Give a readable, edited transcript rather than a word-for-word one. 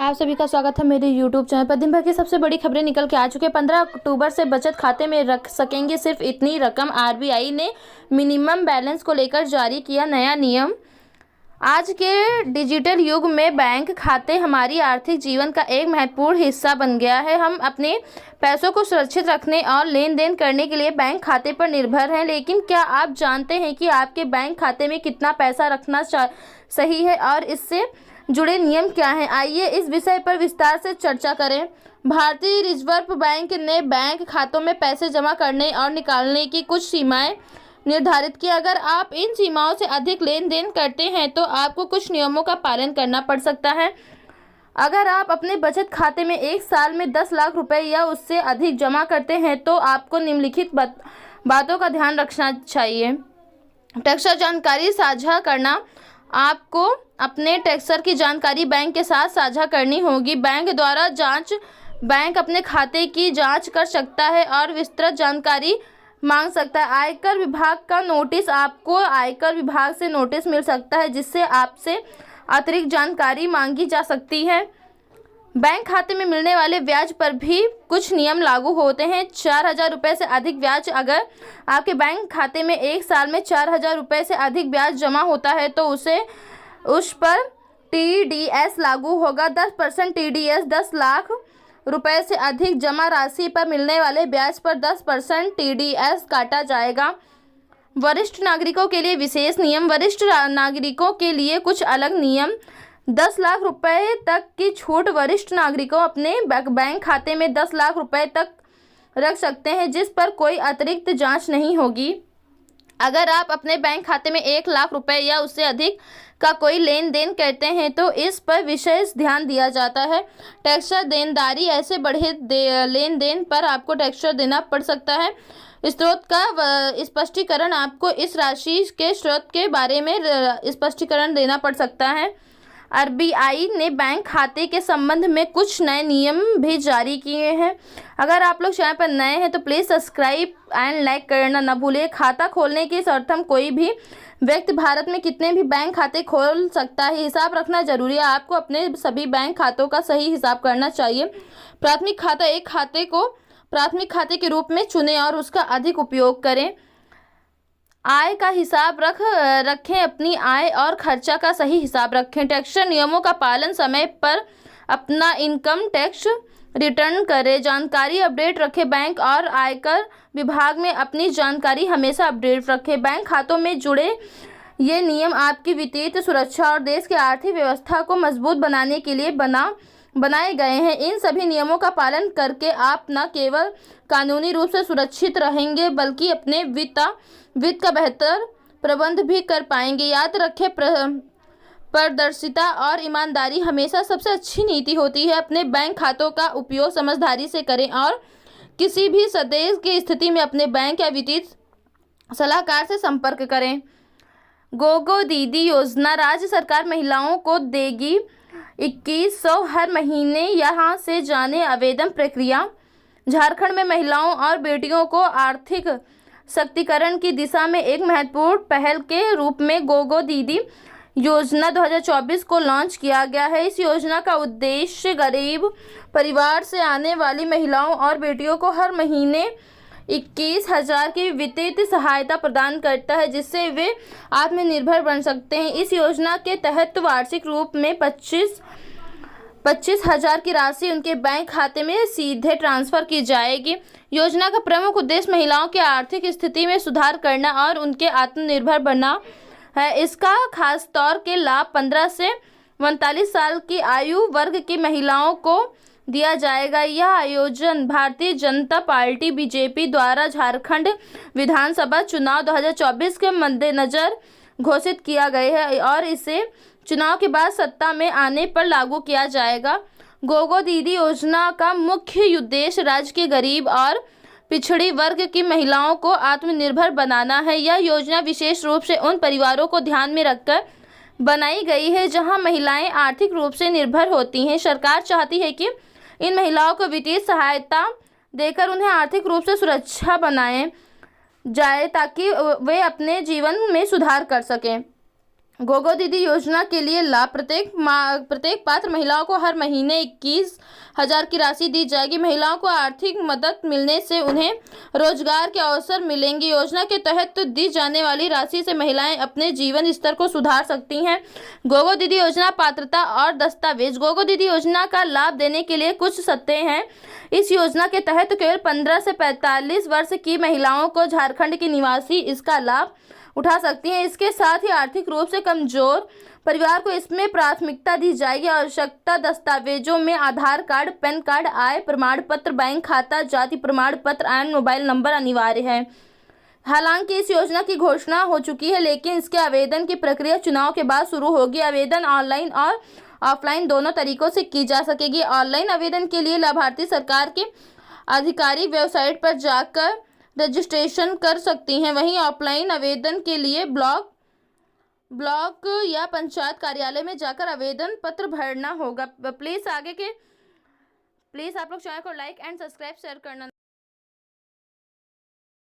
आप सभी का स्वागत है मेरे YouTube चैनल पर। दिन भर की सबसे बड़ी खबरें निकल के आ चुके हैं। 15 अक्टूबर से बचत खाते में रख सकेंगे सिर्फ इतनी रकम। आरबीआई ने मिनिमम बैलेंस को लेकर जारी किया नया नियम। आज के डिजिटल युग में बैंक खाते हमारी आर्थिक जीवन का एक महत्वपूर्ण हिस्सा बन गया है। हम अपने पैसों को सुरक्षित रखने और लेन देन करने के लिए बैंक खाते पर निर्भर हैं। लेकिन क्या आप जानते हैं कि आपके बैंक खाते में कितना पैसा रखना सही है और इससे जुड़े नियम क्या हैं? आइए इस विषय पर विस्तार से चर्चा करें। भारतीय रिजर्व बैंक ने बैंक खातों में पैसे जमा करने और निकालने की कुछ सीमाएं निर्धारित की। अगर आप इन सीमाओं से अधिक लेन देन करते हैं तो आपको कुछ नियमों का पालन करना पड़ सकता है। अगर आप अपने बचत खाते में एक साल में 10 लाख रुपए या उससे अधिक जमा करते हैं तो आपको निम्नलिखित बातों का ध्यान रखना चाहिए। टैक्स जानकारी साझा करना। आपको अपने टैक्सर की जानकारी बैंक के साथ साझा करनी होगी। बैंक अपने खाते की जांच कर सकता है और विस्तृत जानकारी मांग सकता है। आयकर विभाग का नोटिस। आपको आयकर विभाग से नोटिस मिल सकता है जिससे आपसे अतिरिक्त जानकारी मांगी जा सकती है। बैंक खाते में मिलने वाले ब्याज पर भी कुछ नियम लागू होते हैं। 4,000 रुपये से अधिक ब्याज। अगर आपके बैंक खाते में एक साल में 4,000 रुपये से अधिक ब्याज जमा होता है तो उस पर टीडीएस लागू होगा। 10% टीडीएस। 10 लाख रुपए से अधिक जमा राशि पर मिलने वाले ब्याज पर 10% टीडीएस काटा जाएगा। वरिष्ठ नागरिकों के लिए विशेष नियम। वरिष्ठ नागरिकों के लिए कुछ अलग नियम। 10 लाख रुपए तक की छूट। वरिष्ठ नागरिकों अपने बैंक खाते में 10 लाख रुपए तक रख सकते हैं जिस पर कोई अतिरिक्त जांच नहीं होगी। अगर आप अपने बैंक खाते में 1 लाख रुपए या उससे अधिक का कोई लेन देन करते हैं तो इस पर विशेष ध्यान दिया जाता है। टैक्स देनदारी। ऐसे बढ़े लेन देन पर आपको टैक्स देना पड़ सकता है। स्रोत का स्पष्टीकरण। आपको इस राशि के स्रोत के बारे में स्पष्टीकरण देना पड़ सकता है। आरबीआई ने बैंक खाते के संबंध में कुछ नए नियम भी जारी किए हैं। अगर आप लोग चैनल पर नए हैं तो प्लीज़ सब्सक्राइब एंड लाइक करना न भूलें। खाता खोलने की शर्तों। कोई भी व्यक्ति भारत में कितने भी बैंक खाते खोल सकता है। हिसाब रखना जरूरी है। आपको अपने सभी बैंक खातों का सही हिसाब करना चाहिए। प्राथमिक खाता। एक खाते को प्राथमिक खाते के रूप में चुनें और उसका अधिक उपयोग करें। आय का हिसाब रखें। अपनी आय और खर्चा का सही हिसाब रखें। टैक्स नियमों का पालन। समय पर अपना इनकम टैक्स रिटर्न करें। जानकारी अपडेट रखें। बैंक और आयकर विभाग में अपनी जानकारी हमेशा अपडेट रखें। बैंक खातों में जुड़े ये नियम आपकी वित्तीय सुरक्षा और देश की आर्थिक व्यवस्था को मजबूत बनाने के लिए बनाए गए हैं। इन सभी नियमों का पालन करके आप न केवल कानूनी रूप से सुरक्षित रहेंगे बल्कि अपने वित्त का बेहतर प्रबंध भी कर पाएंगे। याद रखें, पारदर्शिता और ईमानदारी हमेशा सबसे अच्छी नीति होती है। अपने बैंक खातों का उपयोग समझदारी से करें और किसी भी संदेह की स्थिति में अपने बैंक या वित्तीय सलाहकार से संपर्क करें। गोगो दीदी योजना। राज्य सरकार महिलाओं को देगी 2100 हर महीने। यहाँ से जाने आवेदन प्रक्रिया। झारखंड में महिलाओं और बेटियों को आर्थिक सशक्तिकरण की दिशा में एक महत्वपूर्ण पहल के रूप में गोगो दीदी योजना 2024 को लॉन्च किया गया है। इस योजना का उद्देश्य गरीब परिवार से आने वाली महिलाओं और बेटियों को हर महीने 21,000 की वित्तीय सहायता प्रदान करता है जिससे वे आत्मनिर्भर बन सकते हैं। इस योजना के तहत वार्षिक रूप में 25,000 की राशि उनके बैंक खाते में सीधे ट्रांसफर की जाएगी। योजना का प्रमुख उद्देश्य महिलाओं की आर्थिक स्थिति में सुधार करना और उनके आत्मनिर्भर बनना है। इसका खास तौर के लाभ 15 से 39 साल की आयु वर्ग की महिलाओं को दिया जाएगा। यह आयोजन भारतीय जनता पार्टी बीजेपी द्वारा झारखंड विधानसभा चुनाव 2024 के मद्देनजर घोषित किया गया है और इसे चुनाव के बाद सत्ता में आने पर लागू किया जाएगा। गोगो दीदी योजना का मुख्य उद्देश्य राज्य के गरीब और पिछड़ी वर्ग की महिलाओं को आत्मनिर्भर बनाना है। यह योजना विशेष रूप से उन परिवारों को ध्यान में रखकर बनाई गई है जहां महिलाएं आर्थिक रूप से निर्भर होती हैं। सरकार चाहती है कि इन महिलाओं को वित्तीय सहायता देकर उन्हें आर्थिक रूप से सुरक्षा बनाए जाए ताकि वे अपने जीवन में सुधार कर सकें। गोगो दीदी योजना के लिए लाभ, प्रत्येक पात्र महिलाओं को हर महीने 21,000 की राशि दी जाएगी। महिलाओं को आर्थिक मदद मिलने से उन्हें रोजगार के अवसर मिलेंगे। योजना के तहत दी जाने वाली राशि से महिलाएं अपने जीवन स्तर को सुधार सकती हैं। गोगो दीदी योजना पात्रता और दस्तावेज। गोगो दीदी योजना का लाभ देने के लिए कुछ शर्तें हैं। इस योजना के तहत केवल 15 से 45 वर्ष की महिलाओं को झारखंड की निवासी इसका लाभ उठा सकती हैं। इसके साथ ही आर्थिक रूप से कमजोर परिवार को इसमें प्राथमिकता दी जाएगी। आवश्यकता दस्तावेजों में आधार कार्ड, पैन कार्ड, आय प्रमाण पत्र, बैंक खाता, जाति प्रमाण पत्र एवं मोबाइल नंबर अनिवार्य है। हालांकि इस योजना की घोषणा हो चुकी है, लेकिन इसके आवेदन की प्रक्रिया चुनाव के बाद शुरू होगी। आवेदन ऑनलाइन और ऑफलाइन दोनों तरीकों से की जा सकेगी। ऑनलाइन आवेदन के लिए लाभार्थी सरकार के आधिकारिक वेबसाइट पर जाकर रजिस्ट्रेशन कर सकती हैं। वहीं ऑफलाइन आवेदन के लिए ब्लॉक या पंचायत कार्यालय में जाकर आवेदन पत्र भरना होगा। प्लीज़ आप लोग चैनल को लाइक एंड सब्सक्राइब शेयर करना।